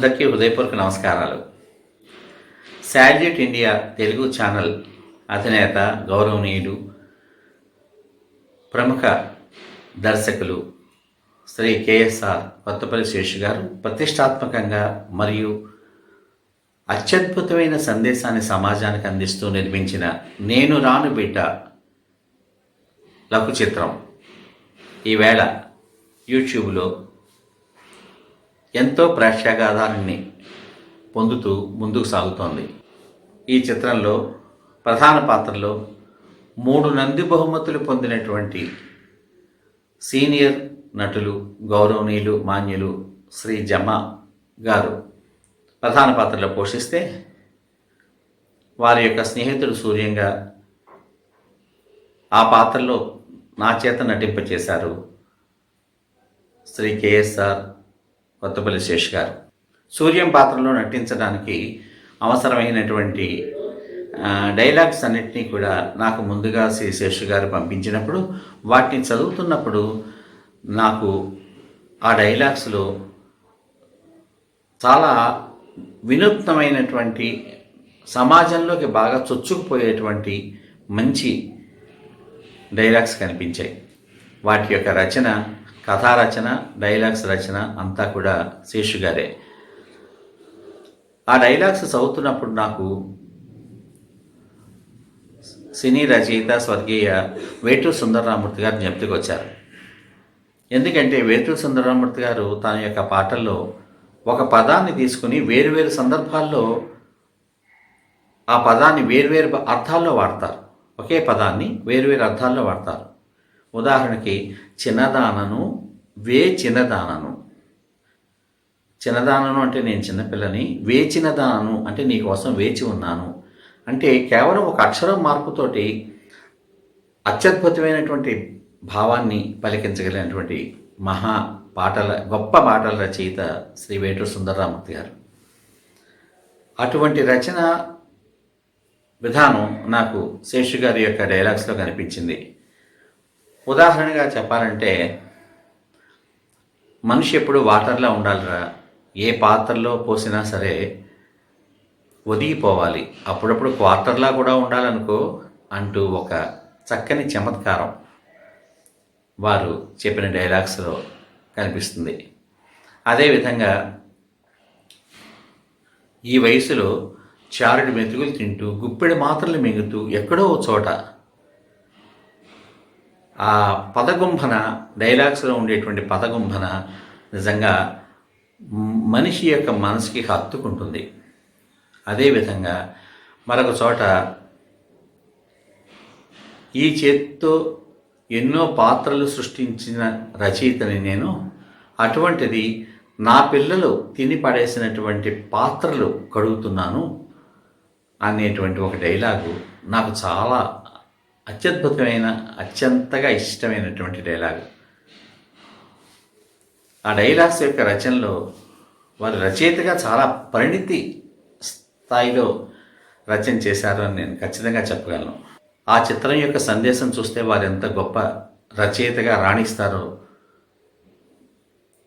అందరికీ హృదయపూర్వక నమస్కారాలు. శాటిలైట్ ఇండియా తెలుగు ఛానల్ అధినేత గౌరవనీయులు ప్రముఖ దర్శకులు శ్రీ కేఎస్ఆర్ కొత్తపల్లి శేషు గారు ప్రతిష్టాత్మకంగా మరియు అత్యద్భుతమైన సందేశాన్ని సమాజానికి అందిస్తూ నిర్మించిన నేను రాను బిడ్డ లఘు చిత్రం ఈవేళ యూట్యూబ్లో ఎంతో ప్రేక్షకాదరణని పొందుతూ ముందుకు సాగుతోంది. ఈ చిత్రంలో ప్రధాన పాత్రలో 3 నంది బహుమతులు పొందినటువంటి సీనియర్ నటులు గౌరవనీయులు మాన్యులు శ్రీ జమ్మ గారు ప్రధాన పాత్రలో పోషిస్తే, వారి యొక్క స్నేహితుడు సూర్యంగా ఆ పాత్రలో నా చేత నటింపచేశారు శ్రీ కేఎస్ఆర్ కొత్తపల్లి శేషు గారు. సూర్యం పాత్రలో నటించడానికి అవసరమైనటువంటి డైలాగ్స్ అన్నింటినీ కూడా నాకు ముందుగా శ్రీ శేషు గారు పంపించినప్పుడు వాటిని చదువుతున్నప్పుడు నాకు ఆ డైలాగ్స్లో చాలా వినూత్నమైనటువంటి సమాజంలోకి బాగా చొచ్చుకుపోయేటువంటి మంచి డైలాగ్స్ కనిపించాయి. వాటి యొక్క రచన, కథా రచన, డైలాగ్స్ రచన అంతా కూడా శేషు గారే. ఆ డైలాగ్స్ చదువుతున్నప్పుడు నాకు సినీ రచయిత స్వర్గీయ వేటూరి సుందరరామూర్తి గారు జ్ఞప్తికి వచ్చారు. ఎందుకంటే వేటూరి సుందరరామూర్తి గారు తన యొక్క పాటల్లో ఒక పదాన్ని తీసుకుని వేరువేరు సందర్భాల్లో ఆ పదాన్ని వేరువేరు అర్థాల్లో వాడతారు. ఒకే పదాన్ని వేరువేరు అర్థాల్లో వాడతారు. ఉదాహరణకి చిన్నదానను, చిన్నదానను. చిన్నదానను అంటే నేను చిన్నపిల్లని, చిన్నదానను అంటే నీకోసం వేచి ఉన్నాను అంటే కేవలం ఒక అక్షరం మార్పుతోటి అత్యద్భుతమైనటువంటి భావాన్ని పలికించగలిగినటువంటి గొప్ప పాటల రచయిత శ్రీ వేటూరి సుందరరామూర్తి గారు. అటువంటి రచన విధానం నాకు శేషు గారి యొక్క డైలాగ్స్లో కనిపించింది. ఉదాహరణగా చెప్పాలంటే, మనిషి ఎప్పుడు వాటర్లా ఉండాలిరా, ఏ పాత్రలో పోసినా సరే ఒదిగిపోవాలి, అప్పుడప్పుడు క్వార్టర్లా కూడా ఉండాలనుకో అంటూ ఒక చక్కని చమత్కారం వారు చెప్పిన డైలాగ్స్లో కనిపిస్తుంది. అదేవిధంగా ఈ వయసులో చారుడి మెతుకులు తింటూ గుప్పెడి మాత్రలు మింగుతూ ఎక్కడో చోట ఆ పదగుంభన, డైలాగ్స్లో ఉండేటువంటి పదగుంభన నిజంగా మనిషి యొక్క మనసుకి హత్తుకుంటుంది. అదేవిధంగా మరొక చోట ఈ చేత్తో ఎన్నో పాత్రలు సృష్టించిన రచయితని నేను, అటువంటిది నా పిల్లలు తిని పడేసినటువంటి పాత్రలు కడుగుతున్నాను అనేటువంటి ఒక డైలాగు నాకు చాలా అత్యద్భుతమైన, అత్యంతగా ఇష్టమైనటువంటి డైలాగు. ఆ డైలాగ్స్ యొక్క రచనలో వారి రచయితగా చాలా పరిణితి స్థాయిలో రచన చేశారు అని నేను ఖచ్చితంగా చెప్పగలను. ఆ చిత్రం యొక్క సందేశం చూస్తే వారు ఎంత గొప్ప రచయితగా రాణిస్తారో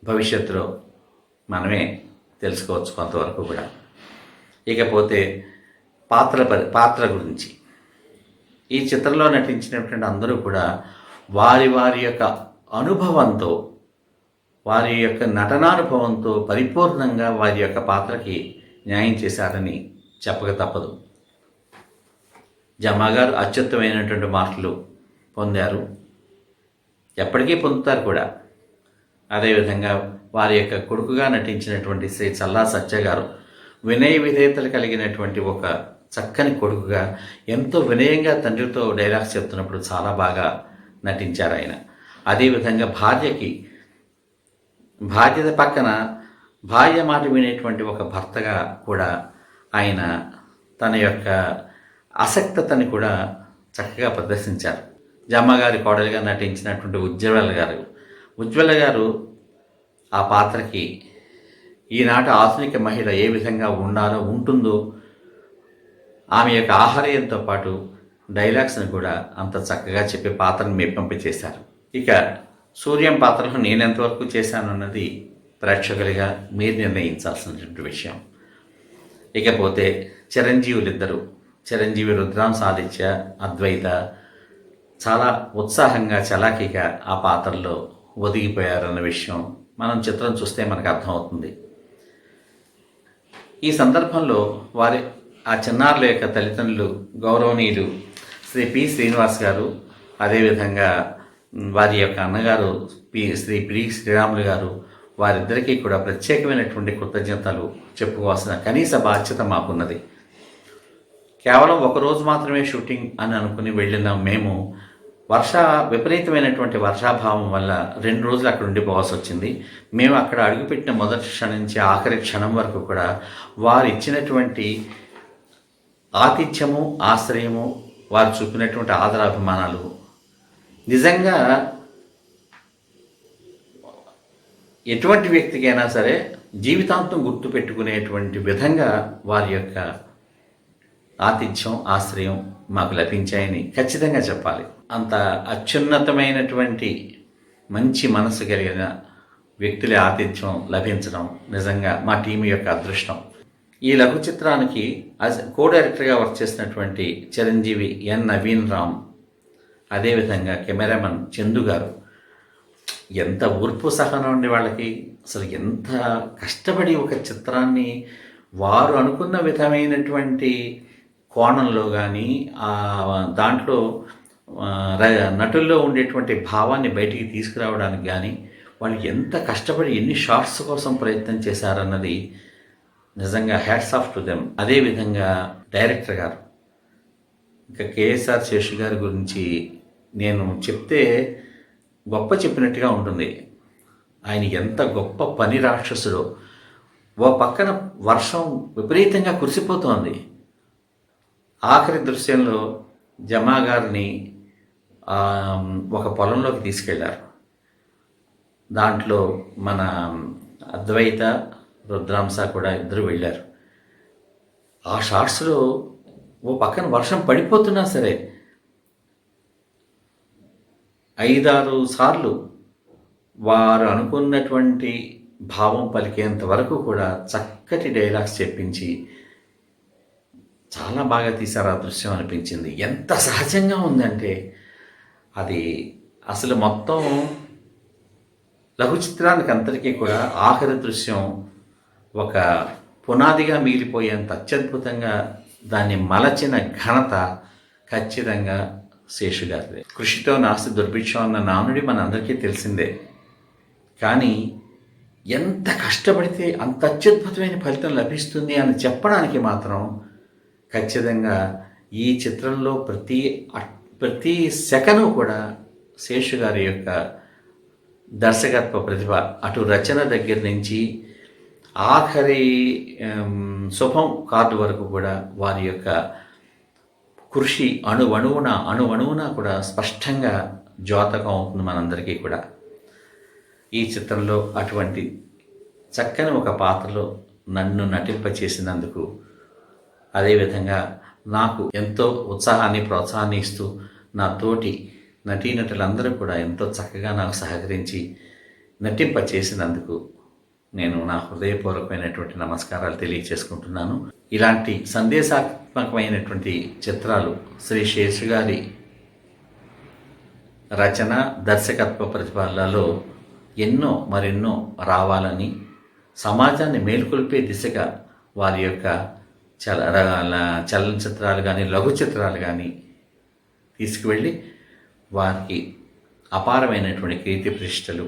భవిష్యత్తులో మనమే తెలుసుకోవచ్చు కొంతవరకు కూడా. ఇకపోతే పాత్ర గురించి, ఈ చిత్రంలో నటించినటువంటి అందరూ కూడా వారి వారి యొక్క అనుభవంతో, వారి యొక్క నటనానుభవంతో పరిపూర్ణంగా వారి యొక్క పాత్రకి న్యాయం చేశారని చెప్పక తప్పదు. జమ్మ గారు అత్యుత్తమైనటువంటి మార్కులు పొందారు, ఎప్పటికీ పొందుతారు కూడా. అదేవిధంగా వారి యొక్క కొడుకుగా నటించినటువంటి శ్రీ చల్లా సత్య గారు వినయ విధేయతలు కలిగినటువంటి ఒక చక్కని కొడుకుగా, ఎంతో వినయంగా తండ్రితో డైలాగ్స్ చెప్తున్నప్పుడు చాలా బాగా నటించారు ఆయన. అదేవిధంగా భార్య పక్కన భార్య మాట వినేటువంటి ఒక భర్తగా కూడా ఆయన తన యొక్క ఆసక్తతని కూడా చక్కగా ప్రదర్శించారు. జమ్మగారి కోడలిగా నటించినటువంటి ఉజ్వల గారు ఆ పాత్రకి ఈనాటి ఆధునిక మహిళ ఏ విధంగా ఉంటుందో ఆమె యొక్క ఆహార్యంతో పాటు డైలాగ్స్ని కూడా అంత చక్కగా చెప్పే పాత్రను మెప్పింపచేశారు. ఇక సూర్యం పాత్రలో నేను ఎంతవరకు చేశాను అన్నది ప్రేక్షకులుగా మీరు నిర్ణయించాల్సినటువంటి విషయం. ఇకపోతే చిరంజీవులిద్దరూ, చిరంజీవి రుద్రాంశ ఆదిత్య, అద్వైత చాలా ఉత్సాహంగా చలాకీగా ఆ పాత్రలో ఒదిగిపోయారన్న విషయం మనం చిత్రం చూస్తే మనకు అర్థమవుతుంది. ఈ సందర్భంలో ఆ చిన్నారుల యొక్క తల్లిదండ్రులు గౌరవనీయులు శ్రీ పి శ్రీనివాస్ గారు, అదేవిధంగా వారి యొక్క అన్నగారు శ్రీ పి శ్రీరాములు గారు, వారిద్దరికీ కూడా ప్రత్యేకమైనటువంటి కృతజ్ఞతలు చెప్పుకోవాల్సిన కనీస బాధ్యత మాకున్నది. కేవలం ఒకరోజు మాత్రమే షూటింగ్ అని అనుకుని వెళ్ళిన మేము విపరీతమైనటువంటి వర్షాభావం వల్ల 2 రోజులు అక్కడ ఉండిపోవాల్సి వచ్చింది. మేము అక్కడ అడుగుపెట్టిన మొదటి క్షణం నుంచి ఆఖరి క్షణం వరకు కూడా వారు ఇచ్చినటువంటి ఆతిథ్యము, ఆశ్రయము, వారు చూపినటువంటి ఆదరాభిమానాలు నిజంగా ఎటువంటి వ్యక్తికైనా సరే జీవితాంతం గుర్తుపెట్టుకునేటువంటి విధంగా వారి యొక్క ఆతిథ్యం, ఆశ్రయం మాకు లభించాయని ఖచ్చితంగా చెప్పాలి. అంత అత్యున్నతమైనటువంటి మంచి మనసు కలిగిన వ్యక్తుల ఆతిథ్యం లభించడం నిజంగా మా టీం యొక్క అదృష్టం. ఈ లఘు చిత్రానికి కో డైరెక్టర్గా వర్క్ చేసినటువంటి చిరంజీవి ఎన్ నవీన్ రామ్, అదేవిధంగా కెమెరామన్ చందు గారు ఎంత ఊర్పు సహనం ఉండి వాళ్ళకి, అసలు ఎంత కష్టపడి ఒక చిత్రాన్ని వారు అనుకున్న విధమైనటువంటి కోణంలో కానీ దాంట్లో నటుల్లో ఉండేటువంటి భావాన్ని బయటికి తీసుకురావడానికి కానీ వాళ్ళు ఎంత కష్టపడి ఎన్ని షార్ట్స్ కోసం ప్రయత్నం చేశారన్నది నిజంగా హ్యాట్స్ ఆఫ్ టు దెమ్. అదేవిధంగా డైరెక్టర్ గారు, ఇంకా కేఎస్ఆర్ శేషు గారి గురించి నేను చెప్తే గొప్ప చెప్పినట్టుగా ఉంటుంది. ఆయన ఎంత గొప్ప పని రాక్షసుడో. ఓ పక్కన వర్షం విపరీతంగా కురిసిపోతోంది. ఆఖరి దృశ్యంలో జమా గారిని ఒక పొలంలోకి తీసుకెళ్లారు. దాంట్లో మన అద్వైత, రుద్రాంశ కూడా ఇద్దరు వెళ్ళారు. ఆ షార్ట్స్లో ఓ పక్కన వర్షం పడిపోతున్నా సరే 5-6 సార్లు వారు అనుకున్నటువంటి భావం పలికేంత వరకు కూడా చక్కటి డైలాగ్స్ చెప్పించి చాలా బాగా తీశారు. ఆ దృశ్యం అనిపించింది. ఎంత సహజంగా ఉందంటే అది అసలు మొత్తం లఘు చిత్రానికి అంతటికీ కూడా ఆఖరి దృశ్యం ఒక పునాదిగా మిగిలిపోయేంత అత్యద్భుతంగా దాన్ని మలచిన ఘనత ఖచ్చితంగా శేషు గారిదే. కృషితో నాస్తి దుర్భిక్షం అన్న నానుడి మనందరికీ తెలిసిందే. కానీ ఎంత కష్టపడితే అంత అత్యద్భుతమైన ఫలితం లభిస్తుంది అని చెప్పడానికి మాత్రం ఖచ్చితంగా ఈ చిత్రంలో ప్రతి సెకను కూడా శేషు గారి యొక్క దర్శకత్వ ప్రతిభ, అటు రచన దగ్గర నుంచి ఆఖరి శుభం కార్డు వరకు కూడా వారి యొక్క కృషి అణువణువున కూడా స్పష్టంగా ద్యోతకం అవుతుంది మనందరికీ కూడా. ఈ చిత్రంలో అటువంటి చక్కని ఒక పాత్రలో నన్ను నటింపచేసినందుకు, అదేవిధంగా నాకు ఎంతో ఉత్సాహాన్ని, ప్రోత్సాహాన్ని ఇస్తూ నా తోటి నటీనటులందరూ కూడా ఎంతో చక్కగా నాకు సహకరించి నటింపచేసినందుకు నేను నా హృదయపూర్వకమైనటువంటి నమస్కారాలు తెలియచేసుకుంటున్నాను. ఇలాంటి సందేశాత్మకమైనటువంటి చిత్రాలు శ్రీ శేషు గారి రచన, దర్శకత్వ ప్రతిభలలో మరెన్నో రావాలని, సమాజాన్ని మేలుకొల్పే దిశగా వారి యొక్క చలనచిత్రాలు కానీ, లఘు చిత్రాలు కానీ తీసుకువెళ్ళి వారికి అపారమైనటువంటి కీర్తి ప్రతిష్టలు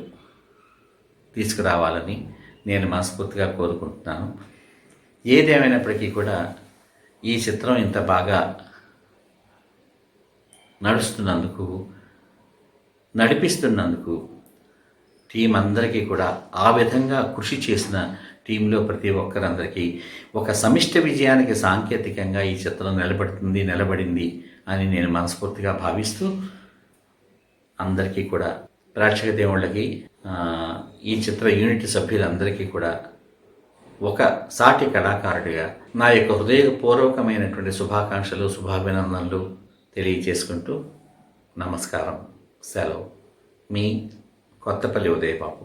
తీసుకురావాలని నేను మనస్ఫూర్తిగా కోరుకుంటున్నాను. ఏదేమైనప్పటికీ కూడా ఈ చిత్రం ఇంత బాగా నడిపిస్తున్నందుకు టీం అందరికీ కూడా, ఆ విధంగా కృషి చేసిన టీంలో ప్రతి ఒక్కరందరికీ ఒక సమిష్ట విజయానికి సాంకేతికంగా ఈ చిత్రం నిలబడింది అని నేను మనస్ఫూర్తిగా భావిస్తూ, అందరికీ కూడా ప్రేక్షక దేవుళ్ళకి, ఈ చిత్ర యూనిట్ సభ్యులందరికీ కూడా ఒక సాటి కళాకారుడిగా నా యొక్క హృదయపూర్వకమైనటువంటి శుభాకాంక్షలు, శుభాభినందనలు తెలియచేసుకుంటూ నమస్కారం, సెలవు. మీ కొత్తపల్లి ఉదయబాబు.